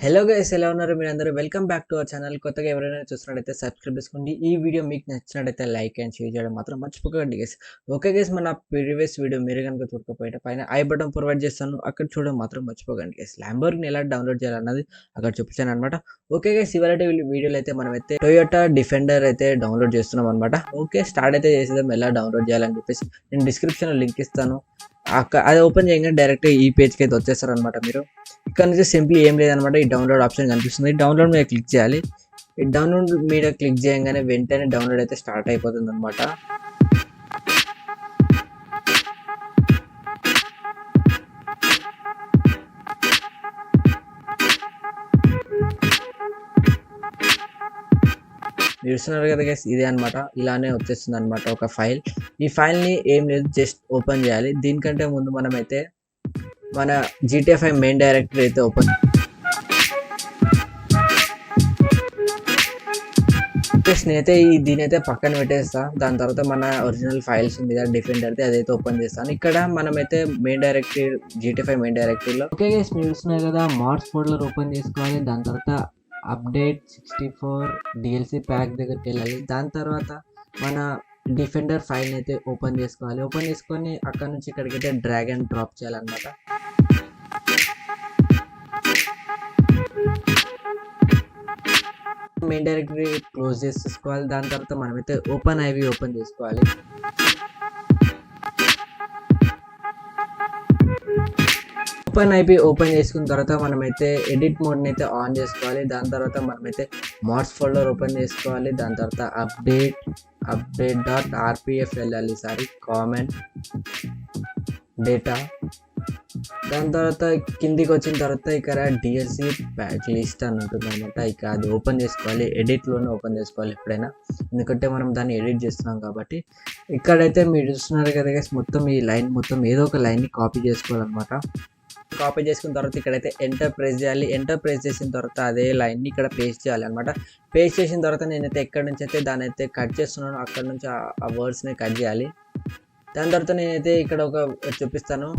Hello guys, ఎలా ఉన్నారు మీరందరూ? Welcome back to our channel. కొత్తగా ఎవరైనా చూస్తున్నట్టయితే సబ్స్క్రైబ్ చేసుకోండి. ఈ వీడియో మీకు నచ్చినట్టయితే లైక్ అండ్ షేర్ చేయడం మాత్రం మర్చిపోకండి గైస్. ఓకే గైస్, మన ప్రీవియస్ వీడియో మీరు కనుక చూడకపోతే పైన ఐ బటన్ ప్రొవైడ్ చేస్తాను, అక్కడ చూడడం మాత్రం మర్చిపోకండి గైస్. ల్యాంబోర్గిని ఎలా డౌన్లోడ్ చేయాలన్నది అక్కడ చూపించాను అనమాట. ఓకే గైస్, ఇవాళ వీడియోలో అయితే మనమైతే టొయోటా డిఫెండర్ అయితే డౌన్లోడ్ చేస్తున్నాం అనమాట. ఓకే, స్టార్ట్ అయితే చేసేద్దాం. ఎలా డౌన్లోడ్ చేయాలని చెప్పేసి నేను డిస్క్రిప్షన్లో లింక్ ఇస్తాను. అది ఓపెన్ చేయగానే డైరెక్ట్ ఈ పేజ్కి అయితే వచ్చేస్తారు అనమాట. మీరు ఇక్కడ నుంచి సింప్లీ ఏం లేదనమాట, ఈ డౌన్లోడ్ ఆప్షన్ కనిపిస్తుంది. డౌన్లోడ్ మీద క్లిక్ చేయాలి. ఈ డౌన్లోడ్ మీద క్లిక్ చేయగానే వెంటనే డౌన్లోడ్ అయితే స్టార్ట్ అయిపోతుంది అనమాట. చూస్తున్నారు కదా గైస్, ఇదే అనమాట. ఇలానే వచ్చేస్తుంది అనమాట ఒక ఫైల్. ఈ ఫైల్ని ఏం లేదు, జస్ట్ ఓపెన్ చేయాలి. దీనికంటే ముందు మనమైతే మన GTA 5 మెయిన్ డైరెక్టరీ అయితే ఓపెన్ నేనైతే దీనైతే పక్కన పెట్టేస్తా. దాని తర్వాత మన ఒరిజినల్ ఫైల్స్ ఉంది కదా డిఫెండర్ది, అదైతే ఓపెన్ చేస్తాను. ఇక్కడ మనమైతే మెయిన్ డైరెక్టరీ GTA 5 మెయిన్ డైరెక్టరీలో ఓకే గైస్, మీరు చూస్తున్నారు కదా, మార్స్ ఫోల్డర్ ఓపెన్ చేసుకోవాలి. దాని తర్వాత అప్డేట్ 64 DLC ప్యాక్ దగ్గరికి వెళ్ళాలి. దాని తర్వాత మన డిఫెండర్ ఫైల్ అయితే ఓపెన్ చేసుకోవాలి. ఓపెన్ చేసుకొని అక్కడ నుంచి ఇక్కడికైతే డ్రాగ్ అండ్ డ్రాప్ చేయాలన్నమాట. మెయిన్ డైరెక్టరీ క్లోజ్ చేసేసుకోవాలి. దాని తర్వాత మనమైతే ఓపెన్ ఐవి ఓపెన్ చేసుకోవాలి. ఓపెన్ ఐపీ ఓపెన్ చేసుకున్న తర్వాత మనమైతే ఎడిట్ మోడ్ని అయితే ఆన్ చేసుకోవాలి. దాని తర్వాత మనమైతే మార్స్ ఫోల్డర్ ఓపెన్ చేసుకోవాలి. దాని తర్వాత update.rpf వెళ్ళాలి. Common data. దాని తర్వాత కిందికి వచ్చిన తర్వాత ఇక్కడ డిఎల్సి ప్యాక్ లిస్ట్ అని ఉంటుంది అనమాట. ఇక అది ఓపెన్ చేసుకోవాలి. ఎడిట్లోనే ఓపెన్ చేసుకోవాలి ఎప్పుడైనా, ఎందుకంటే మనం దాన్ని ఎడిట్ చేస్తున్నాం కాబట్టి. ఇక్కడైతే మీరు చూస్తున్నారు కదా గైస్, మొత్తం ఈ లైన్ మొత్తం ఏదో ఒక లైన్ని కాపీ చేసుకోవాలన్నమాట. కాపీ చేసుకున్న తర్వాత ఇక్కడైతే ఎంటర్ ప్రెస్ చేయాలి. ఎంటర్ ప్రెస్ చేసిన తర్వాత అదే లైన్ని ఇక్కడ పేస్ట్ చేయాలి అనమాట. పేస్ట్ చేసిన తర్వాత నేనైతే ఎక్కడి నుంచి అయితే దాన్ని అయితే కట్ చేస్తున్నాను, అక్కడ నుంచి ఆ వర్డ్స్ని కట్ చేయాలి. దాని తర్వాత నేనైతే ఇక్కడ ఒక చూపిస్తాను.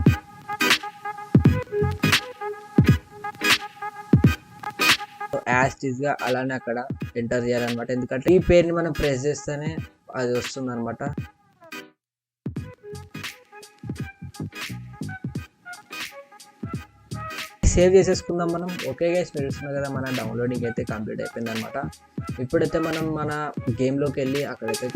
యాస్టీస్గా అలానే అక్కడ ఎంటర్ చేయాలన్నమాట. ఎందుకంటే ఈ పేరుని మనం ప్రెస్ చేస్తేనే అది వస్తుంది అనమాట. సేవ్ చేసేసుకుందాం మనం. ఓకే గైస్, మీరు చూస్తున్నారు కదా, మన డౌన్లోడింగ్ అయితే కంప్లీట్ అయిపోయింది అనమాట. ఇప్పుడైతే మనం మన గేమ్లోకి వెళ్ళి అక్కడైతే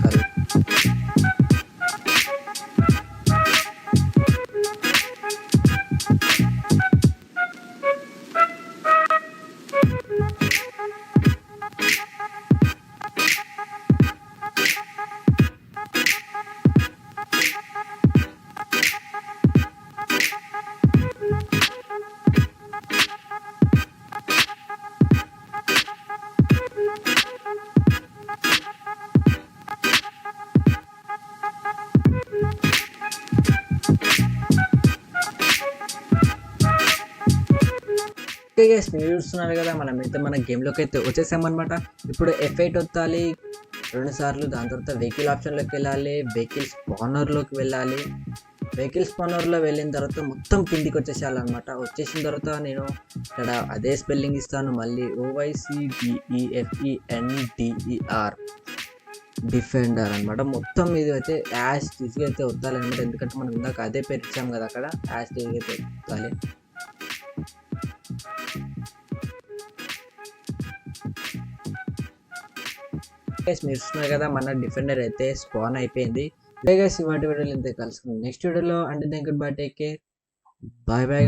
గైస్, మీరు చూస్తున్నారు కదా, మనమైతే మన గేమ్లోకి అయితే వచ్చేసామన్నమాట. ఇప్పుడు F8 వత్తాలి 2 సార్లు. దాని తర్వాత వెహికల్ ఆప్షన్లోకి వెళ్ళాలి. వెహికల్ స్పానర్లోకి వెళ్ళాలి. వెహికల్ స్పానర్లో వెళ్ళిన తర్వాత మొత్తం కిందికి వచ్చేసేయాలన్నమాట. వచ్చేసిన తర్వాత నేను ఇక్కడ అదే స్పెల్లింగ్ ఇస్తాను మళ్ళీ, OYCDEFENDER డిఫెండర్ అనమాట. మొత్తం ఇది అయితే యాష్ టీజ్గా అయితే వద్దాలి అనమాట. ఎందుకంటే మనం ఇందాక అదే పేరు ఇచ్చాం కదా, అక్కడ యాష్ టీజ్గా అయితే వద్దాలి. మీరు చూస్తున్నారు కదా, మన డిఫెండర్ అయితే స్పాన్ అయిపోయింది. గైస్, ఇవాటి వీడియోలో అయితే కలుసుకుందాం నెక్స్ట్ వీడియోలో. అంటే then good bye, take care, bye bye.